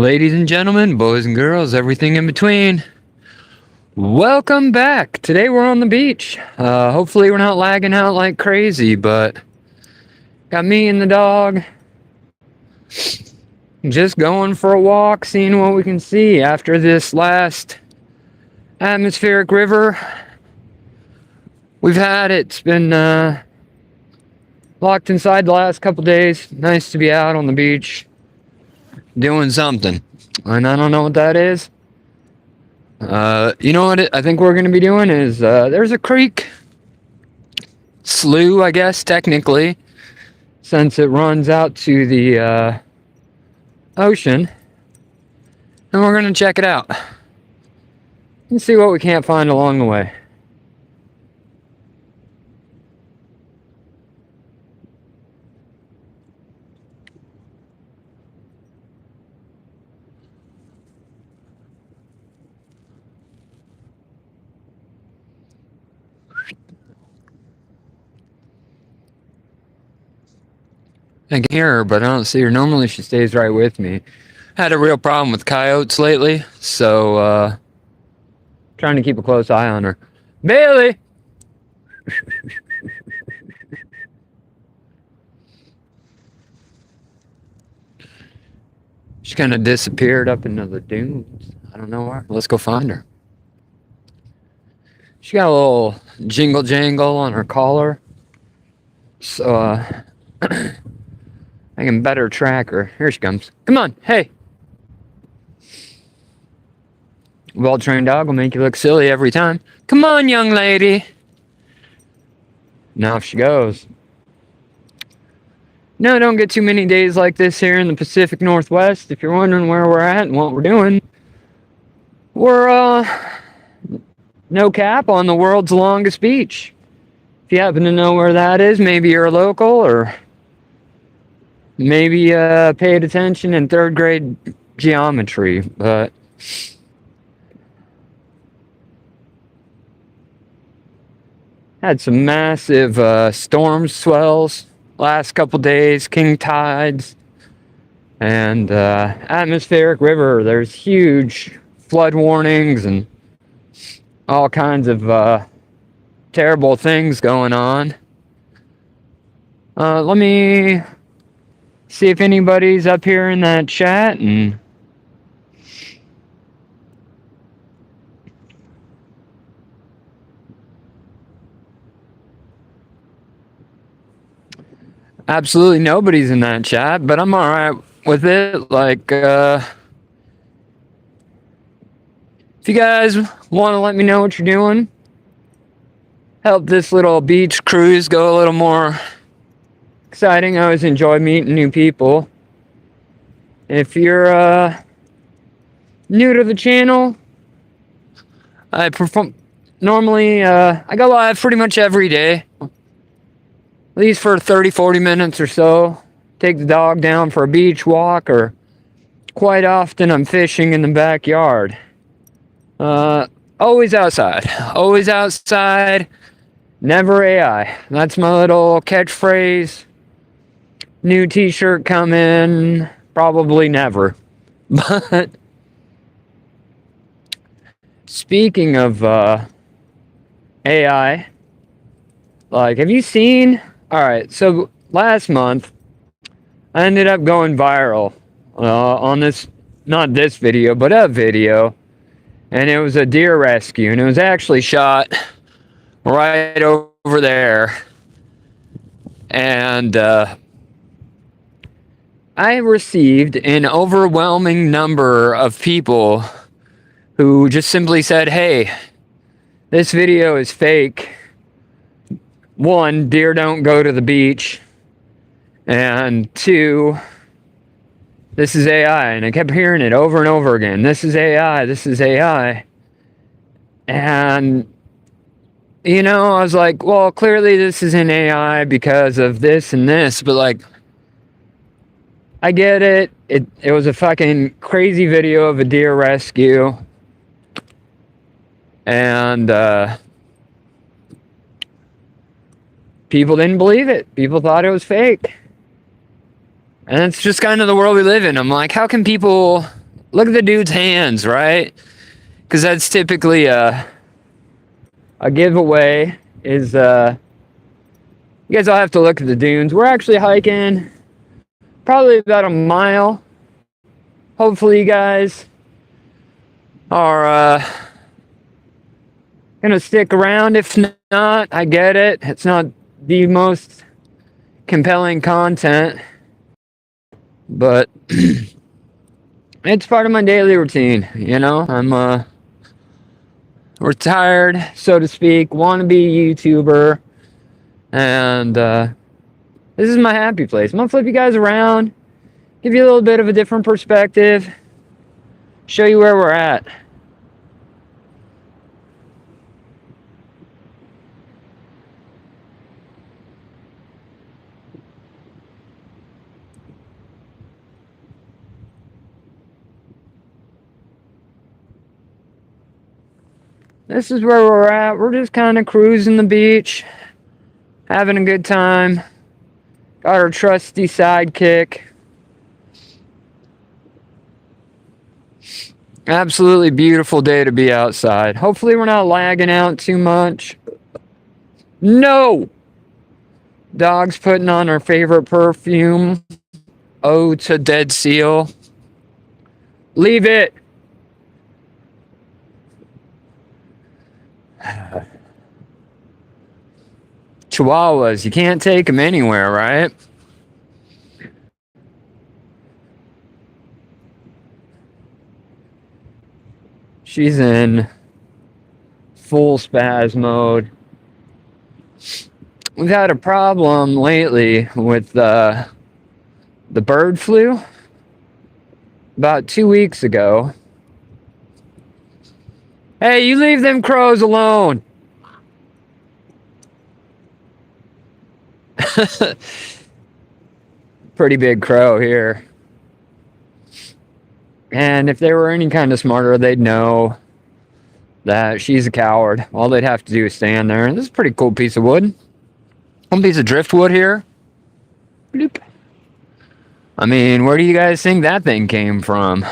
Ladies and gentlemen, boys and girls, everything in between, welcome back. Today we're on the beach. Hopefully we're not lagging out like crazy, but got me and the dog just going for a walk, seeing what we can see after this last atmospheric river we've had. It's been locked inside the last couple days. Nice to be out on the beach doing something, and I don't know what that is. You know what I think we're going to be doing is there's a creek, slough, I guess, technically, since it runs out to the ocean, and we're going to check it out and see what we can't find along the way. I can hear her, but I don't see her. Normally she stays right with me. Had a real problem with coyotes lately, so trying to keep a close eye on her. Bailey! She kind of disappeared up into the dunes. I don't know where. Let's go find her. She got a little jingle jangle on her collar, so I can better track her. Here she comes. Come on, hey. Well-trained dog will make you look silly every time. Come on, young lady. Now off she goes. No, don't get too many days like this here in the Pacific Northwest. If you're wondering where we're at and what we're doing, we're, no cap, on the world's longest beach. If you happen to know where that is, maybe you're a local, or maybe paid attention in third grade geometry, but had some massive storm swells last couple days, king tides, and atmospheric river. There's huge flood warnings and all kinds of terrible things going on. Let me see if anybody's up here in that chat. And absolutely nobody's in that chat, but I'm all right with it. Like, if you guys want to let me know what you're doing, help this little beach cruise go a little more exciting. I always enjoy meeting new people. If you're new to the channel, I perform normally I go live pretty much every day, at least for 30-40 minutes or so. Take the dog down for a beach walk, or quite often I'm fishing in the backyard. Always outside, never AI. That's my little catchphrase. New t-shirt coming, probably never. But speaking of AI, like, have you seen? All right, so last month I ended up going viral on this, not this video, but a video, and it was a deer rescue, and it was actually shot right over there, and I received an overwhelming number of people who just simply said, hey, this video is fake. One, deer don't go to the beach. And two, this is AI. And I kept hearing it over and over again. This is AI. This is AI. And, you know, I was like, well, clearly this isn't AI because of this and this. But, like, I get it. It was a fucking crazy video of a deer rescue. And people didn't believe it. People thought it was fake. And it's just kind of the world we live in. I'm like, how can people Look at the dude's hands, right? Because that's typically a giveaway. Is you guys all have to look at the dunes. We're actually hiking probably about a mile. Hopefully, you guys are gonna stick around. If not, I get it. It's not the most compelling content, but it's part of my daily routine. You know, I'm retired, so to speak, wannabe YouTuber, and this is my happy place. I'm gonna flip you guys around, give you a little bit of a different perspective, show you where we're at. This is where we're at. We're just kind of cruising the beach, having a good time. Got our trusty sidekick. Absolutely beautiful day to be outside. Hopefully we're not lagging out too much. No! Dog's putting on her favorite perfume. Ode to Dead Seal. Leave it! Chihuahuas, you can't take them anywhere, right? She's in full spaz mode. We've had a problem lately with the bird flu. About 2 weeks ago. Hey, you leave them crows alone! Pretty big crow here. And if they were any kind of smarter, they'd know that she's a coward. All they'd have to do is stand there. This is a pretty cool piece of wood. One piece of driftwood here. Bloop. I mean, where do you guys think that thing came from?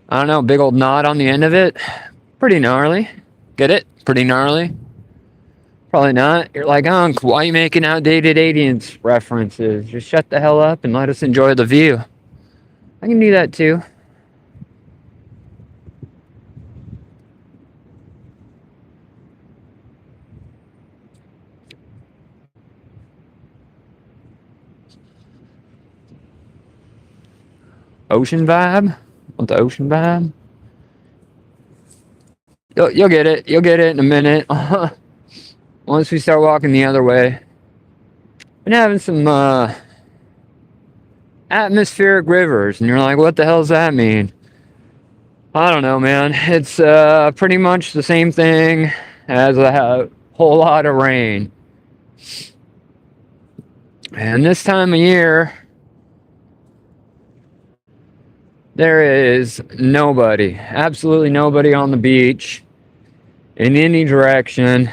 I don't know, big old knot on the end of it. Pretty gnarly. Get it? Pretty gnarly. Probably not. You're like, Unc, why are you making outdated aliens references? Just shut the hell up and let us enjoy the view. I can do that too. Ocean vibe? Want the ocean vibe? You'll get it. You'll get it in a minute. Once we start walking the other way. Been having some atmospheric rivers, and you're like, what the hell does that mean? I don't know, man. It's pretty much the same thing as a whole lot of rain. And this time of year, there is nobody, absolutely nobody on the beach in any direction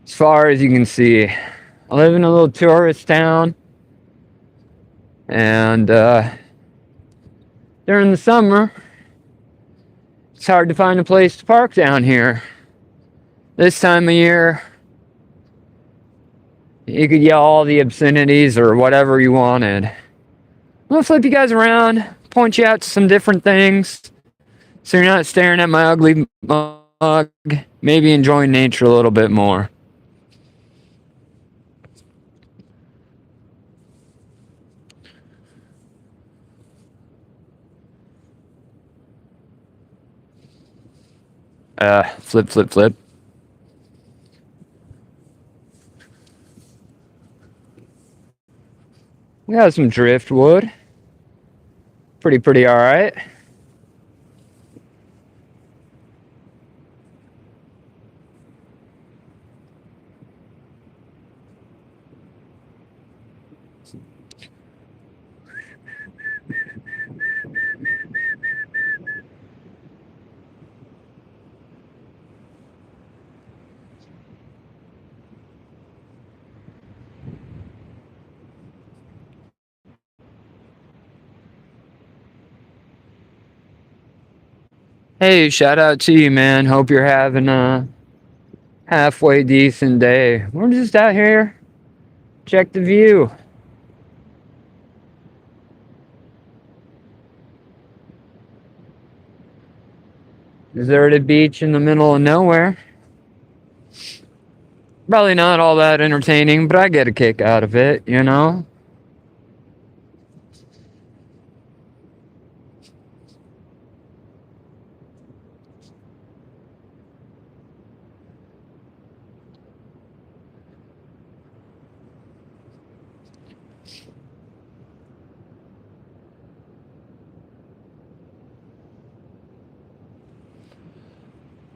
as far as you can see. I live in a little tourist town, and during the summer, it's hard to find a place to park down here. This time of year, you could yell all the obscenities or whatever you wanted. I'm gonna flip you guys around, point you out to some different things, so you're not staring at my ugly mug, maybe enjoying nature a little bit more. Flip, flip, flip. We got some driftwood. Pretty all right. Hey, shout out to you, man. Hope you're having a halfway decent day. We're just out here. Check the view. Deserted beach in the middle of nowhere. Probably not all that entertaining, but I get a kick out of it, you know?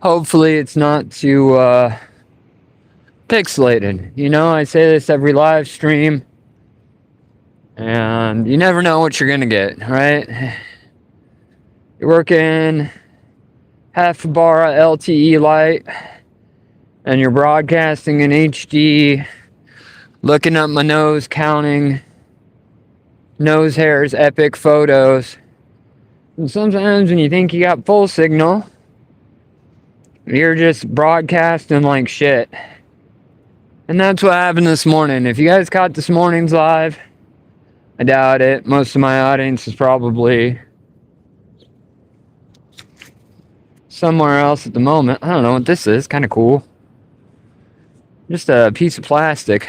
Hopefully, it's not too pixelated. You know, I say this every live stream, and you never know what you're gonna get, right? You're working half a bar of LTE light, and you're broadcasting in HD, looking up my nose, counting nose hairs, epic photos. And sometimes when you think you got full signal, you're just broadcasting like shit. And that's what happened this morning. If you guys caught this morning's live, I doubt it. Most of my audience is probably somewhere else at the moment. I don't know what this is. Kind of cool. Just a piece of plastic.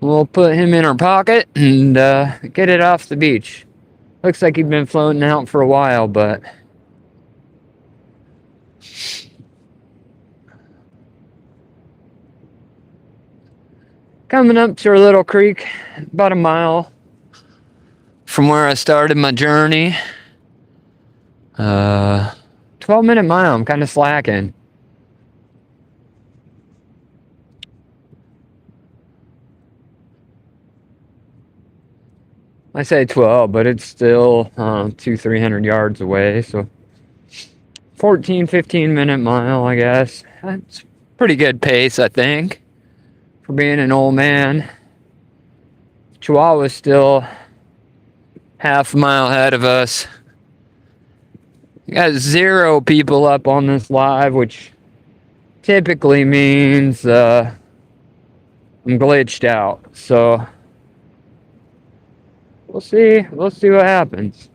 We'll put him in our pocket and get it off the beach. Looks like he'd been floating out for a while, but coming up to our little creek, about a mile from where I started my journey. 12-minute mile, I'm kind of slacking. I say 12, but it's still 200-300 yards away, so 15-minute mile, I guess. That's pretty good pace, I think, for being an old man. Chihuahua's still half a mile ahead of us. We got 0 people up on this live, which typically means I'm glitched out. So we'll see. We'll see what happens.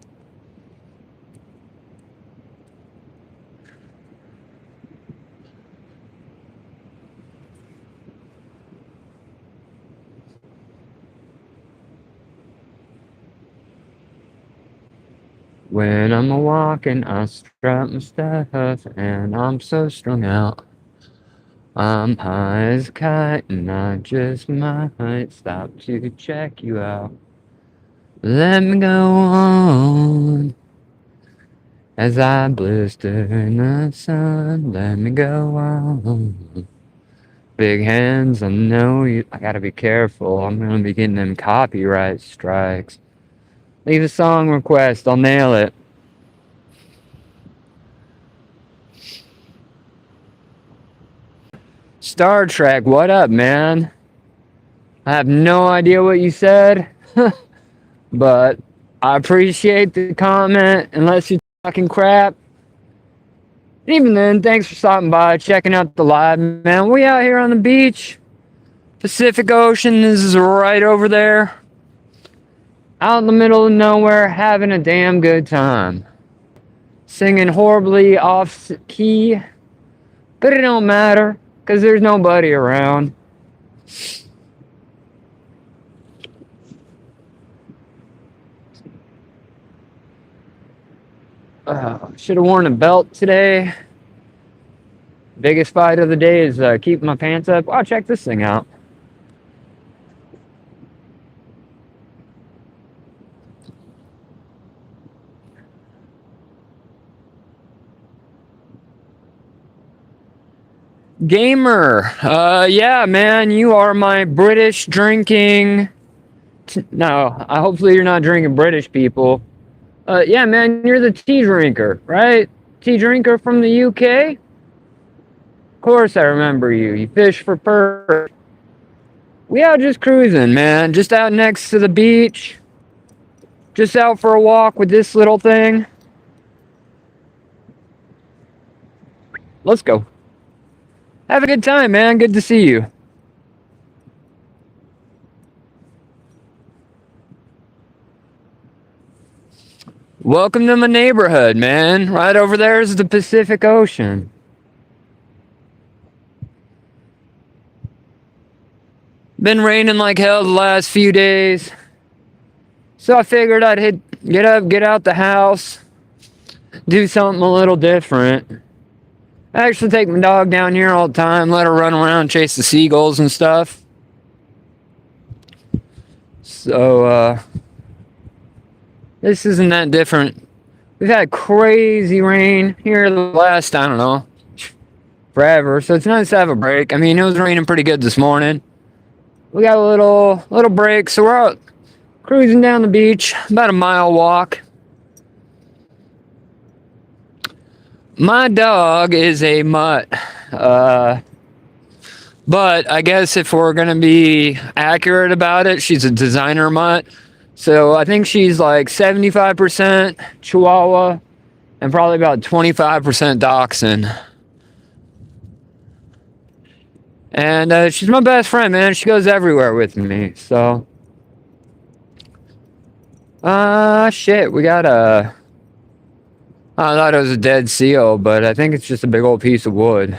When I'm a-walking, I strut my stuff, and I'm so strung out. I'm high as a kite, and I just might stop to check you out. Let me go on as I blister in the sun. Let me go on. Big hands, I know you. I gotta be careful. I'm gonna be getting them copyright strikes. Leave a song request, I'll nail it. Star Trek, what up, man? I have no idea what you said, but I appreciate the comment, unless you're talking crap. Even then, thanks for stopping by, checking out the live, man. We out here on the beach. Pacific Ocean is right over there. Out in the middle of nowhere, having a damn good time. Singing horribly off key, but it don't matter, because there's nobody around. Should have worn a belt today. Biggest fight of the day is keeping my pants up. Oh, check this thing out. Gamer. Yeah, man, you are my British drinking. No, hopefully you're not drinking British people. Yeah, man, you're the tea drinker, right? Tea drinker from the UK? Of course I remember you. You fish for perch. We out just cruising, man. Just out next to the beach. Just out for a walk with this little thing. Let's go. Have a good time, man. Good to see you. Welcome to my neighborhood, man. Right over there is the Pacific Ocean. Been raining like hell the last few days. So I figured I'd get up, get out the house, do something a little different. I actually take my dog down here all the time, let her run around, chase the seagulls and stuff. So, this isn't that different. We've had crazy rain here the last, I don't know, forever. So it's nice to have a break. I mean, it was raining pretty good this morning. We got a little break, so we're out cruising down the beach, about a mile walk. My dog is a mutt. But I guess if we're going to be accurate about it, she's a designer mutt. So I think she's like 75% Chihuahua and probably about 25% Dachshund. And she's my best friend, man. She goes everywhere with me. So, shit, we got a... I thought it was a dead seal, but I think it's just a big old piece of wood.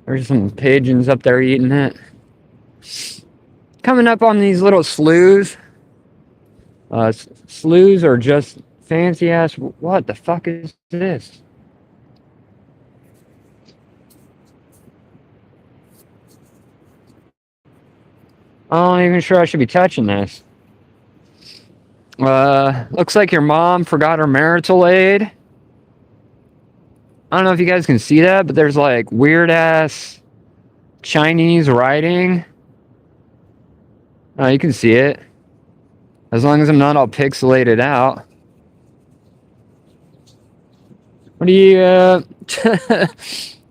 There's some pigeons up there eating it. Coming up on these little sloughs. Sloughs are just fancy ass... What the fuck is this? I'm not even sure I should be touching this. Looks like your mom forgot her marital aid. I don't know if you guys can see that, but there's like weird ass Chinese writing. Oh, you can see it. As long as I'm not all pixelated out. What do you,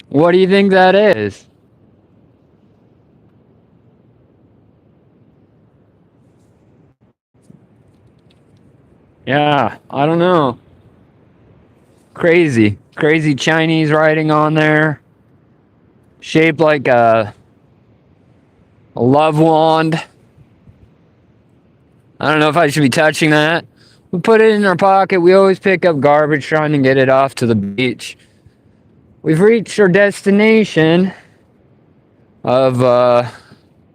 what do you think that is? Yeah, I don't know. Crazy Chinese writing on there. Shaped like a love wand. I don't know if I should be touching that. We put it in our pocket. We always pick up garbage trying to get it off to the beach. We've reached our destination of,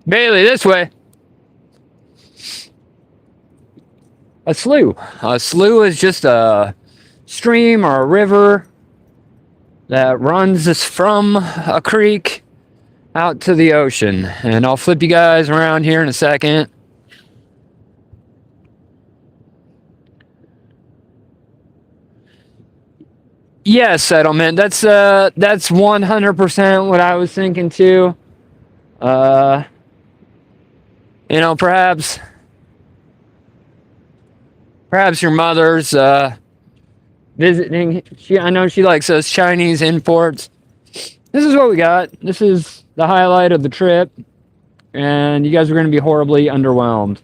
Bailey, this way. A slough. A slough is just a stream or a river that runs from a creek out to the ocean. And I'll flip you guys around here in a second. Yeah, settlement. That's 100% what I was thinking too. Perhaps your mother's visiting. I know she likes those Chinese imports. This is what we got. This is the highlight of the trip, and you guys are going to be horribly underwhelmed.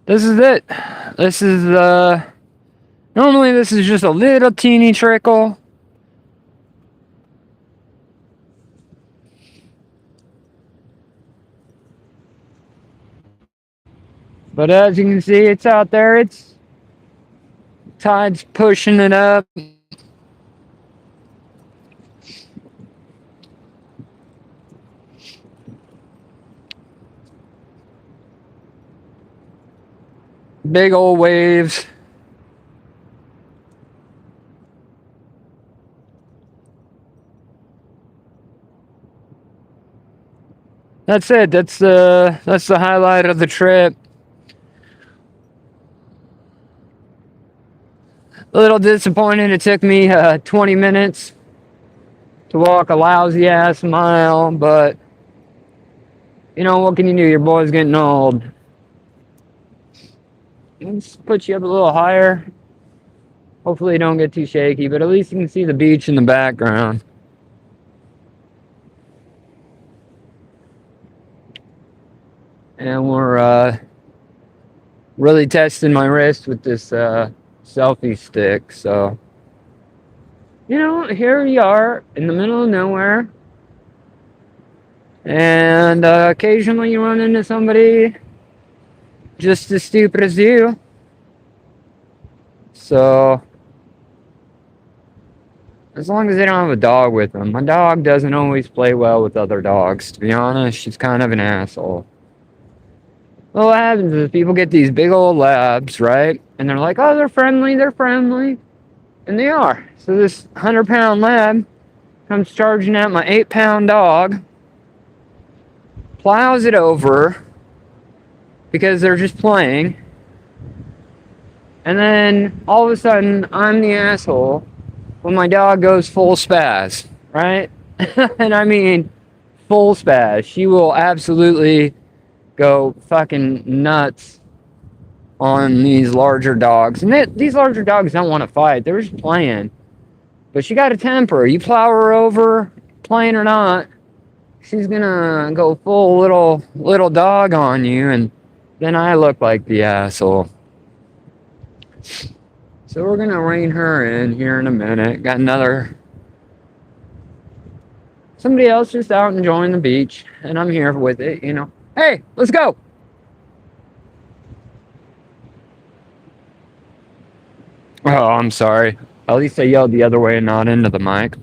This is it. This is normally this is just a little teeny trickle. But as you can see, it's out there. It's tide's pushing it up. Big old waves. That's it. That's the highlight of the trip. A little disappointed. It took me 20 minutes to walk a lousy ass mile, but you know what can you do? Your boy's getting old. Let's put you up a little higher. Hopefully you don't get too shaky, but at least you can see the beach in the background. And we're really testing my wrist with this selfie stick. So, here we are in the middle of nowhere. And occasionally you run into somebody just as stupid as you. So, as long as they don't have a dog with them. My dog doesn't always play well with other dogs, to be honest. She's kind of an asshole. Well, what happens is people get these big old labs, right? And they're like, oh, they're friendly. And they are. So this 100-pound lab comes charging at my 8-pound dog, plows it over because they're just playing. And then all of a sudden, I'm the asshole when my dog goes full spaz, right? And I mean full spaz. She will absolutely go fucking nuts on these larger dogs. And these larger dogs don't want to fight. They're just playing. But she got a temper. You plow her over, playing or not, she's gonna go full little dog on you, and then I look like the asshole. So we're gonna rein her in here in a minute. Got somebody else just out enjoying the beach, and I'm here with it, Hey, let's go. Oh, I'm sorry. At least I yelled the other way and not into the mic.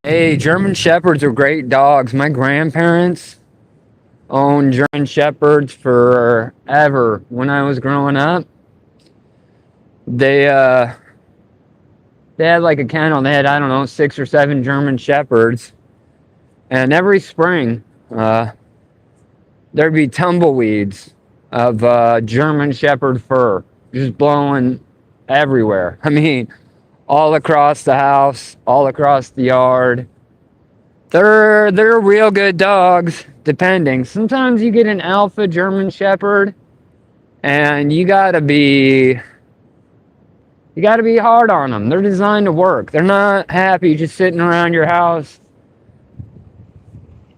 Hey, German Shepherds are great dogs. My grandparents owned German Shepherds forever. When I was growing up, they had like a kennel. They had, I don't know, 6 or 7 German Shepherds. And every spring, there'd be tumbleweeds of German Shepherd fur just blowing everywhere. I mean, all across the house, all across the yard. They're real good dogs, depending. Sometimes you get an alpha German Shepherd, and you gotta be hard on them. They're designed to work. They're not happy just sitting around your house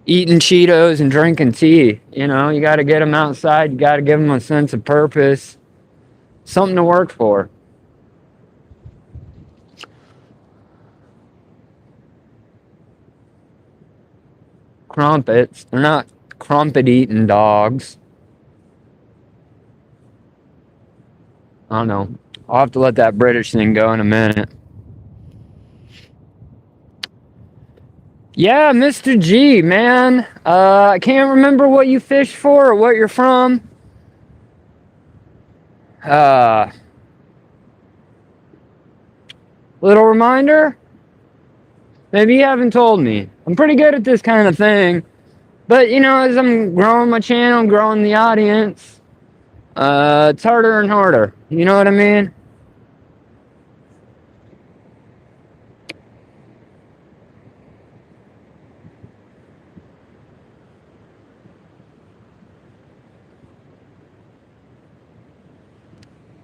eating Cheetos and drinking tea. You gotta get them outside. You gotta give them a sense of purpose, something to work for. Crumpets. They're not crumpet-eating dogs. I don't know. I'll have to let that British thing go in a minute. Yeah, Mr. G, man. I can't remember what you fish for or what you're from. Little reminder? Maybe you haven't told me. I'm pretty good at this kind of thing. But, as I'm growing my channel, growing the audience, it's harder and harder. You know what I mean?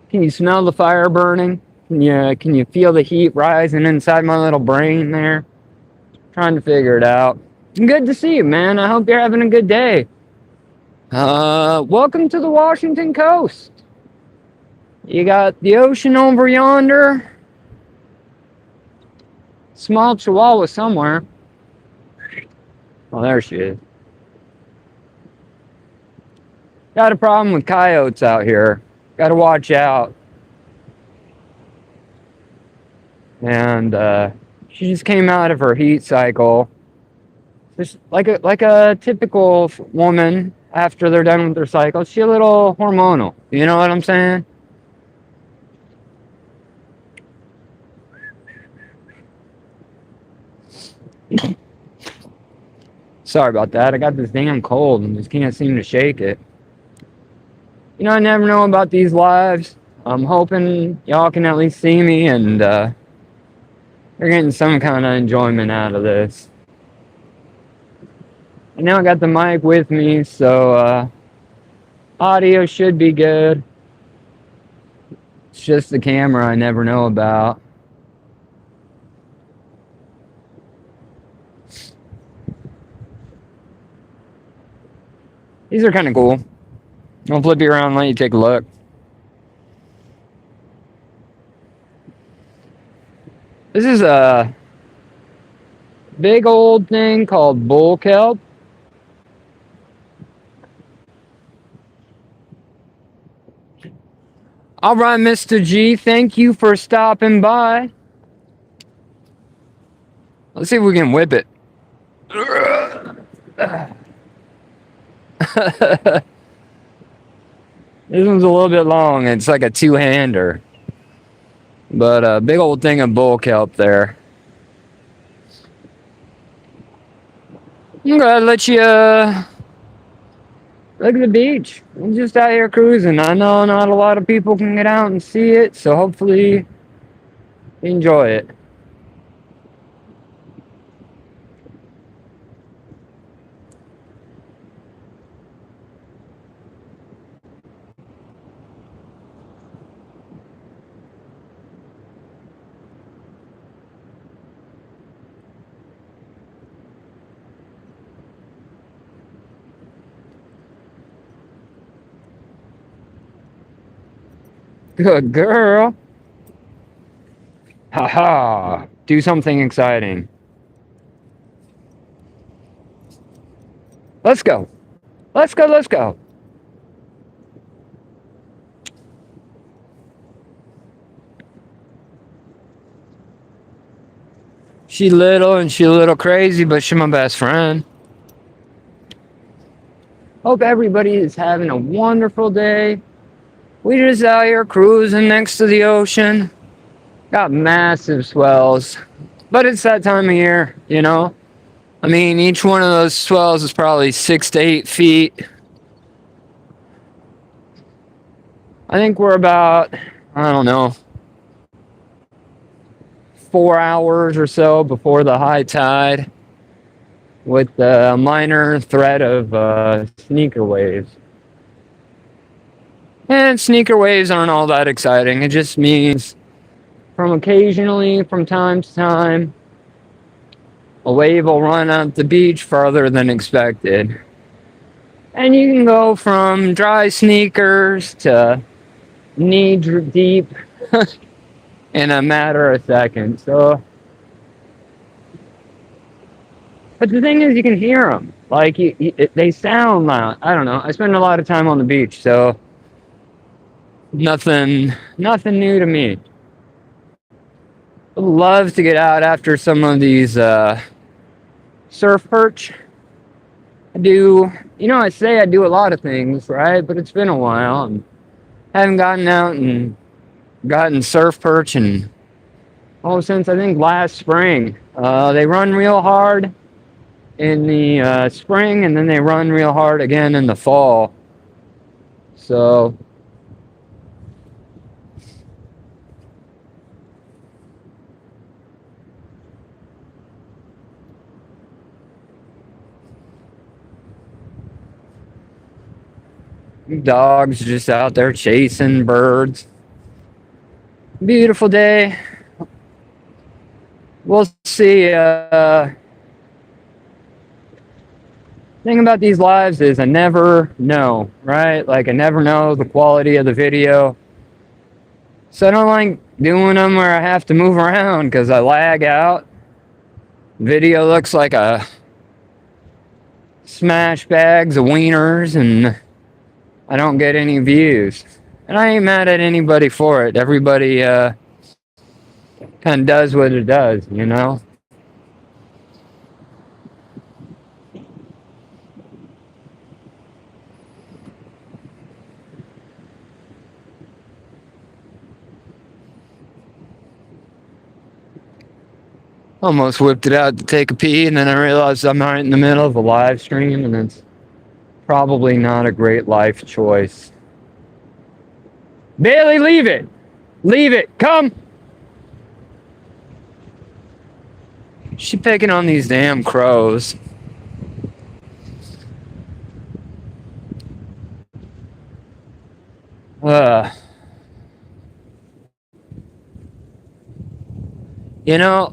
Can you smell the fire burning? Can you feel the heat rising inside my little brain there? Trying to figure it out. Good to see you, man. I hope you're having a good day. Welcome to the Washington coast. You got the ocean over yonder. Small chihuahua somewhere. Oh, there she is. Got a problem with coyotes out here. Got to watch out. And she just came out of her heat cycle. Just like a typical woman after they're done with their cycle. She's a little hormonal. You know what I'm saying? Sorry about that. I got this damn cold and just can't seem to shake it. I never know about these lives. I'm hoping y'all can at least see me and you're getting some kind of enjoyment out of this. And now I got the mic with me, so audio should be good. It's just the camera I never know about. These are kind of cool. I'll flip you around and let you take a look. This is a big old thing called bull kelp. All right, Mr. G, thank you for stopping by. Let's see if we can whip it. This one's a little bit long. It's like a two-hander. But a big old thing of bull kelp there. I'm gonna let you look at the beach. I'm just out here cruising. I know not a lot of people can get out and see it, so hopefully you enjoy it. Good girl. Haha. Do something exciting. Let's go. Let's go, let's go. She little and she a little crazy, but she my best friend. Hope everybody is having a wonderful day. We just out here cruising next to the ocean. Got massive swells. But it's that time of year, you know? I mean, each one of those swells is probably 6 to 8 feet. I think we're about, I don't know, 4 hours or so before the high tide, with the minor threat of sneaker waves. And sneaker waves aren't all that exciting. It just means from time to time, a wave will run up the beach farther than expected. And you can go from dry sneakers to knee deep in a matter of seconds. So, but the thing is, you can hear them. Like, they sound loud. I don't know. I spend a lot of time on the beach, so nothing new to me. I'd love to get out after some of these surf perch. I do, I say I do a lot of things, right? But it's been a while, and I haven't gotten out and gotten surf perch and since I think last spring. They run real hard in the spring, and then they run real hard again in the fall. So dogs just out there chasing birds. Beautiful day. We'll see. Thing about these lives is I never know, right? Like, I never know the quality of the video. So I don't like doing them where I have to move around because I lag out. Video looks like a smash bags of wieners and I don't get any views. And I ain't mad at anybody for it. Everybody kind of does what it does, you know? Almost whipped it out to take a pee, and then I realized I'm right in the middle of a live stream, and it's probably not a great life choice. Bailey, leave it! Leave it! Come! She picking on these damn crows. You know,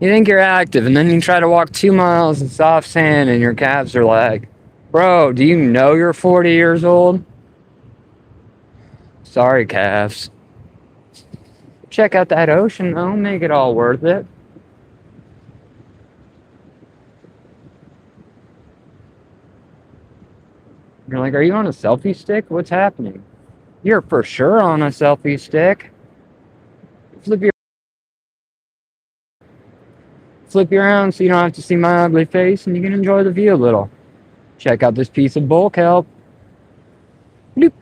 you think you're active, and then you try to walk 2 miles in soft sand, and your calves are like, bro, do you know you're 40 years old? Sorry, calves. Check out that ocean, though. Make it all worth it. You're like, are you on a selfie stick? What's happening? You're for sure on a selfie stick. Flip you around so you don't have to see my ugly face and you can enjoy the view a little. Check out this piece of bulk help. Bloop.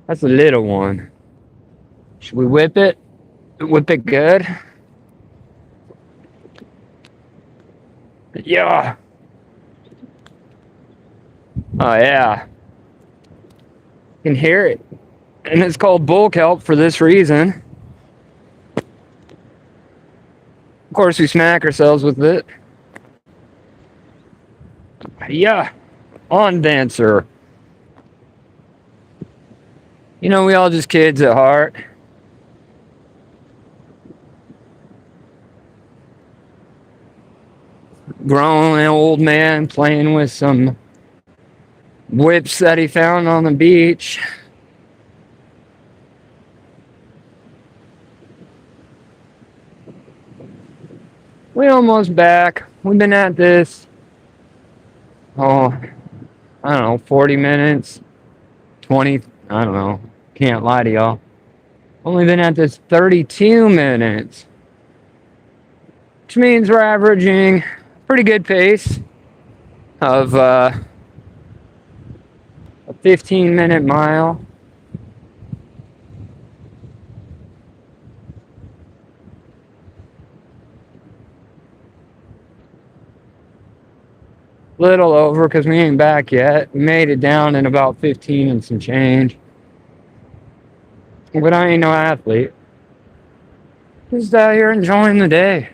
That's a little one. Should we whip it? Whip it good? Yeah. Oh, yeah. You can hear it. And it's called bulk help for this reason. Of course, we smack ourselves with it. Yeah. On dancer. You know, we all just kids at heart. Grown old man playing with some whips that he found on the beach. We almost back. We've been at this, I don't know, 40 minutes, 20, I don't know. Can't lie to y'all. Only been at this 32 minutes, which means we're averaging pretty good pace of a 15-minute mile. Little over because we ain't back yet. We made it down in about 15 and some change. But I ain't no athlete. Just out here enjoying the day.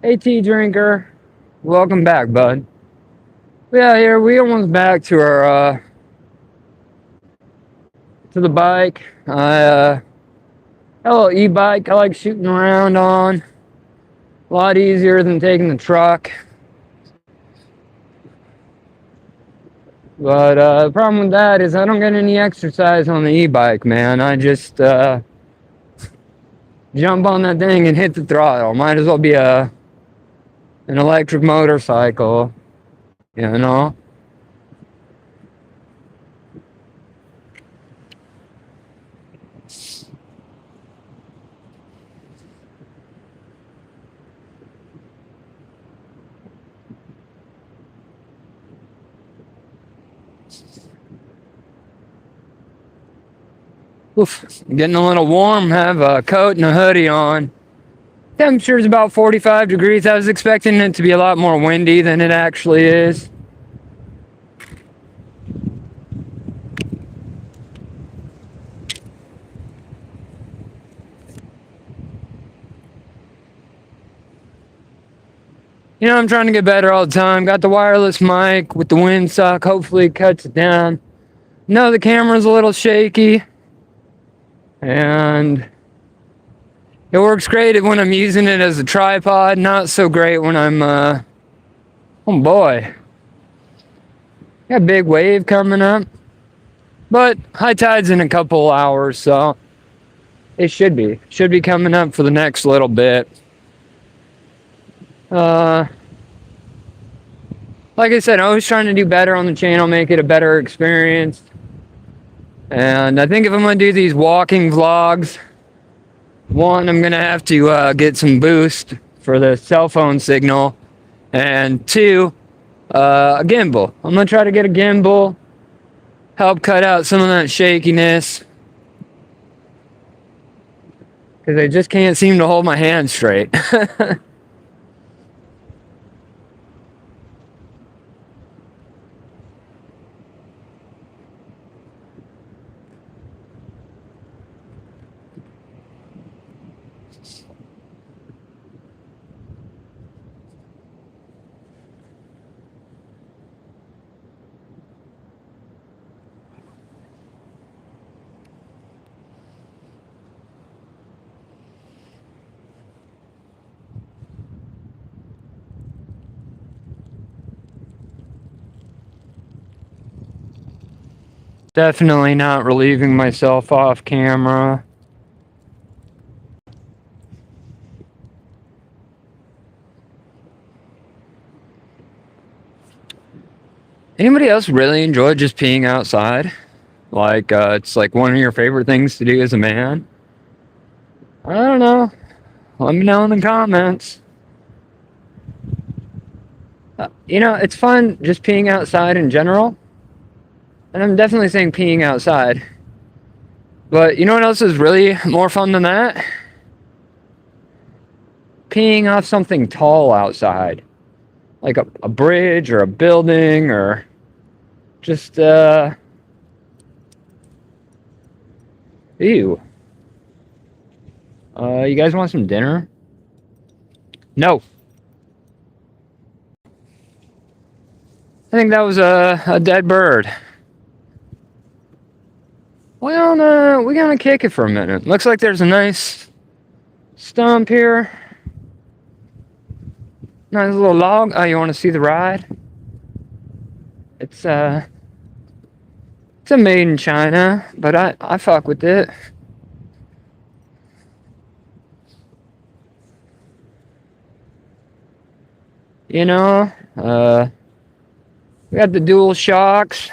Hey, tea drinker. Welcome back, bud. Yeah, here we almost back to our to the bike. I got a little e-bike I like shooting around on. A lot easier than taking the truck. But the problem with that is I don't get any exercise on the e-bike, man. I just jump on that thing and hit the throttle. Might as well be an electric motorcycle, you know? Oof, getting a little warm, have a coat and a hoodie on. Temperature's about 45 degrees. I was expecting it to be a lot more windy than it actually is. You know, I'm trying to get better all the time. Got the wireless mic with the windsock. Hopefully it cuts it down. No, the camera's a little shaky. And it works great when I'm using it as a tripod. Not so great when I'm, oh boy. Got a big wave coming up. But high tide's in a couple hours, so it should be coming up for the next little bit. Like I said, I was trying to do better on the channel, make it a better experience. And I think if I'm going to do these walking vlogs, one, I'm going to have to get some boost for the cell phone signal. And two, a gimbal. I'm going to try to get a gimbal, help cut out some of that shakiness. Because I just can't seem to hold my hand straight. Definitely not relieving myself off camera. Anybody else really enjoy just peeing outside? Like, it's like one of your favorite things to do as a man? I don't know. Let me know in the comments. It's fun just peeing outside in general. And I'm definitely saying peeing outside. But you know what else is really more fun than that? Peeing off something tall outside. Like a bridge or a building or just, ew. You guys want some dinner? No. I think that was a dead bird. We're gonna kick it for a minute. Looks like there's a nice stump here. Nice little log. Oh, you want to see the ride? It's a made in China, but I fuck with it. You know, we got the dual shocks,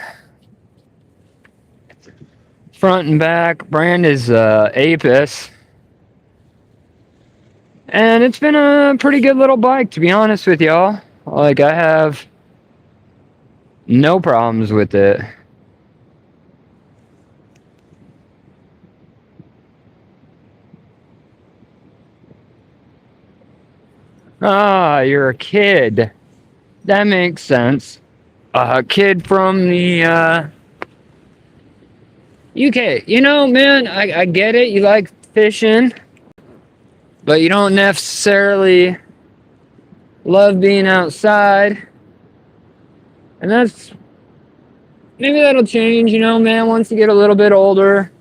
front and back. Brand is Apis. And it's been a pretty good little bike, to be honest with y'all. Like, I have no problems with it. Ah, you're a kid. That makes sense. A kid from the UK. You know, man, I get it. You like fishing, but you don't necessarily love being outside. And maybe that'll change, man, once you get a little bit older.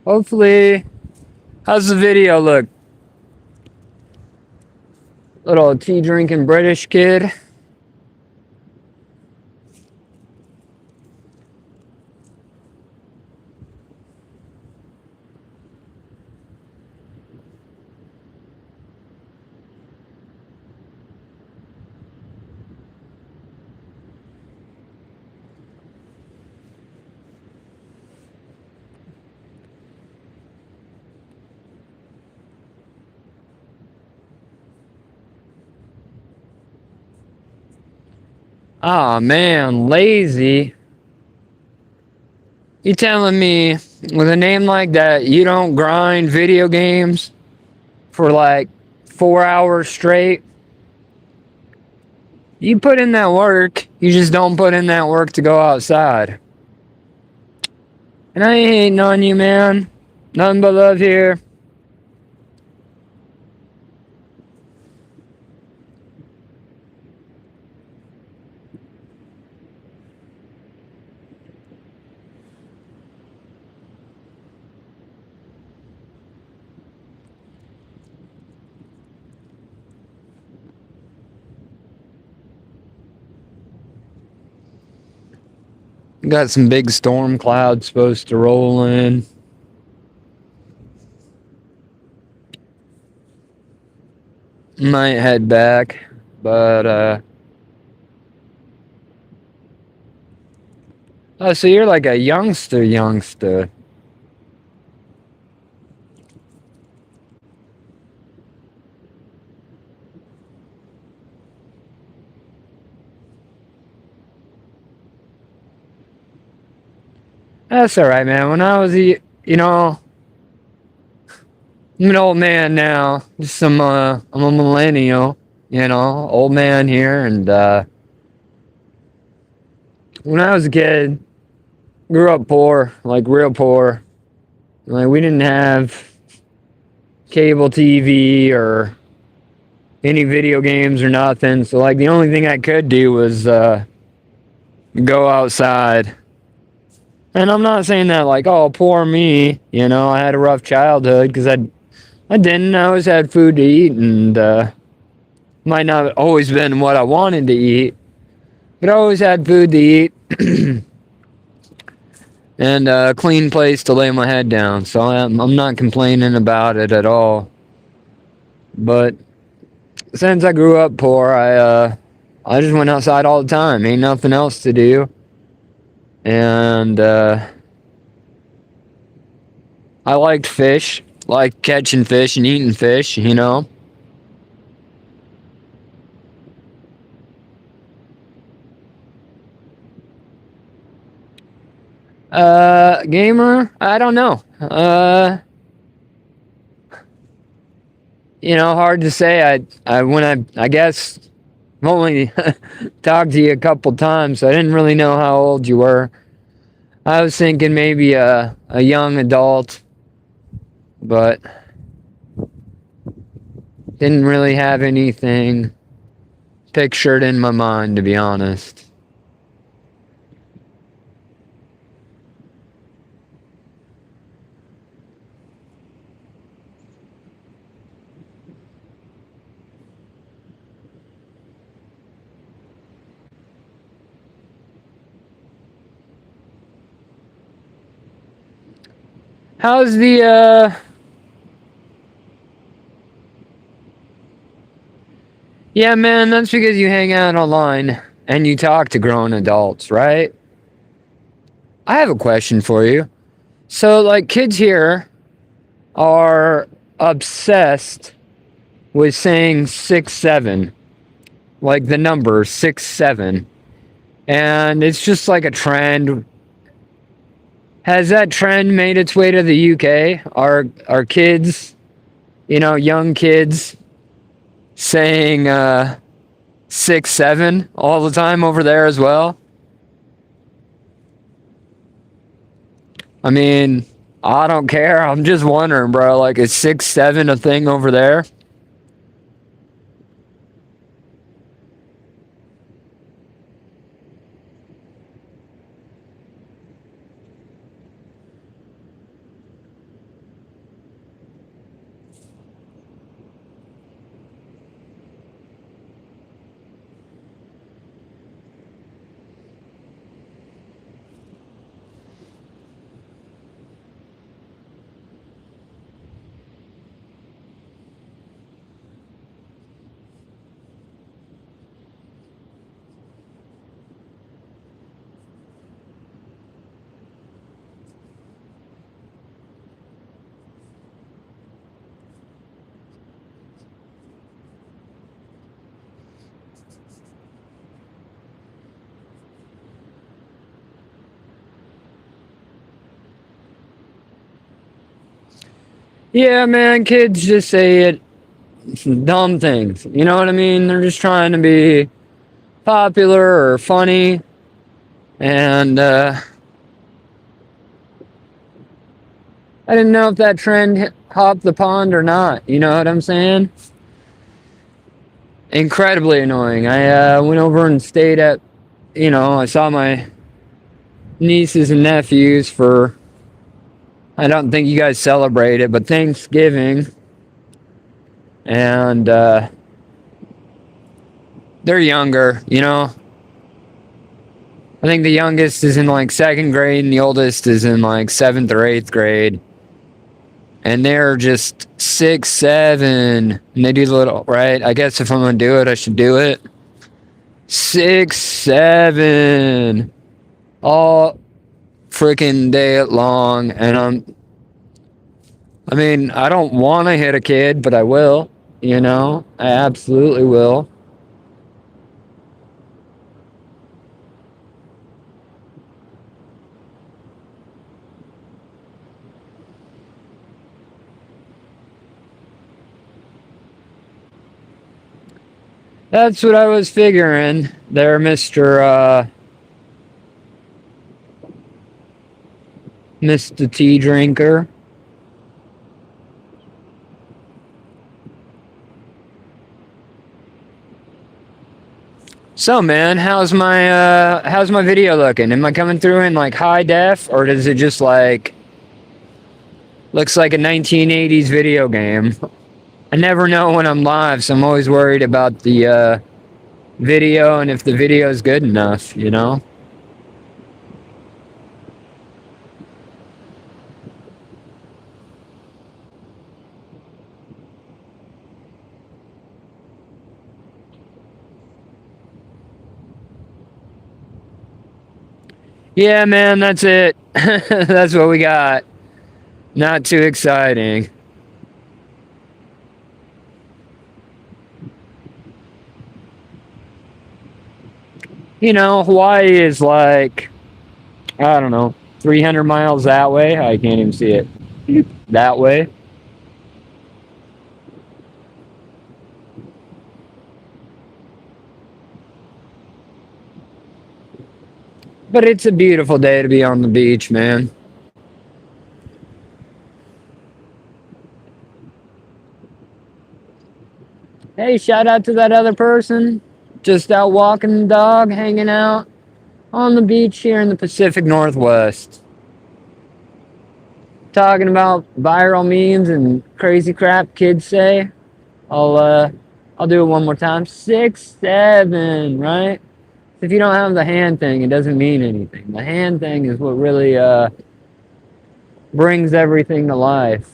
Hopefully. How's the video look? Little tea drinking British kid. Ah, man, lazy. You telling me with a name like that, you don't grind video games for like 4 hours straight? You put in that work, you just don't put in that work to go outside. And I ain't hating on you, man. Nothing but love here. Got some big storm clouds supposed to roll in. Might head back, but oh, so you're like a youngster. That's all right, man. When I was I'm an old man now. I'm a millennial, old man here, and when I was a kid, grew up poor, like real poor. Like we didn't have cable TV or any video games or nothing. So like the only thing I could do was go outside. And I'm not saying that like, oh, poor me. You know, I had a rough childhood because I didn't. I always had food to eat, and might not have always been what I wanted to eat, but I always had food to eat and a clean place to lay my head down. So I'm not complaining about it at all. But since I grew up poor, I just went outside all the time. Ain't nothing else to do, and I liked fish, like catching fish and eating fish. You know. Gamer? I don't know. You know, hard to say. I guess I've only talked to you a couple times, so I didn't really know how old you were. I was thinking maybe a young adult, but didn't really have anything pictured in my mind, to be honest. How's the Yeah, man, that's because you hang out online and you talk to grown adults, right? I have a question for you. So, like, kids here are obsessed with saying 6'7", like the number 6'7", and it's just like a trend. Has that trend made its way to the UK? Are kids, you know, young kids saying 6'7" all the time over there as well? I mean, I don't care. I'm just wondering, bro. Like, is 6'7" a thing over there? Yeah, man, kids just say it dumb things. You know what I mean? They're just trying to be popular or funny, and I didn't know if that trend hopped the pond or not. You know what I'm saying? Incredibly annoying. I went over and stayed at, you know, I saw my nieces and nephews for, I don't think you guys celebrate it, but Thanksgiving, and they're younger, you know. I think the youngest is in like second grade and the oldest is in like seventh or eighth grade. And they're just 6'7", and they do the little, right? I guess if I'm gonna do it, I should do it. 6'7", all freaking day long, and I mean, I don't want to hit a kid, but I will. You know, I absolutely will. That's what I was figuring there, Mr. Mr. Tea Drinker. So man, how's my video looking? Am I coming through in like high def, or does it just like looks like a 1980s video game? I never know when I'm live, so I'm always worried about the video and if the video is good enough, you know? Yeah, man, that's it. That's what we got. Not too exciting. You know, Hawaii is like, I don't know, 300 miles that way. I can't even see it. That way. But it's a beautiful day to be on the beach, man. Hey, shout out to that other person just out walking the dog, hanging out on the beach here in the Pacific Northwest. Talking about viral memes and crazy crap kids say. I'll do it one more time. 6, 7, right? If you don't have the hand thing, it doesn't mean anything. The hand thing is what really brings everything to life.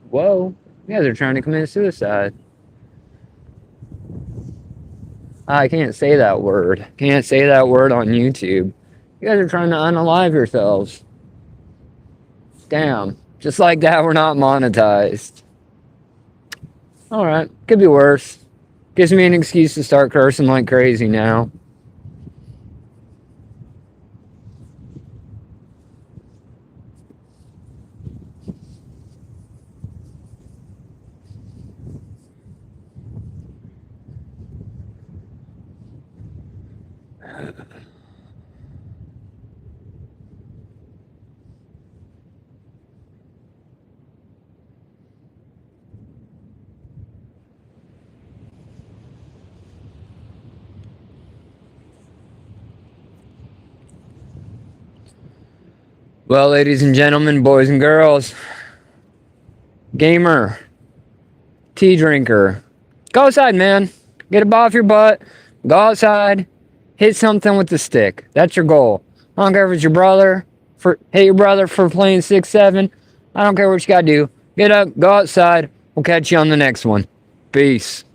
Whoa, you guys are trying to commit suicide. I can't say that word. Can't say that word on YouTube. You guys are trying to unalive yourselves. Damn. Just like that, we're not monetized. Alright, could be worse. Gives me an excuse to start cursing like crazy now. Well, ladies and gentlemen, boys and girls, gamer, tea drinker, go outside, man. Get a ball off your butt. Go outside. Hit something with the stick. That's your goal. I don't care if it's your brother. Hit your brother for playing 6, 7. I don't care what you gotta do. Get up, go outside. We'll catch you on the next one. Peace.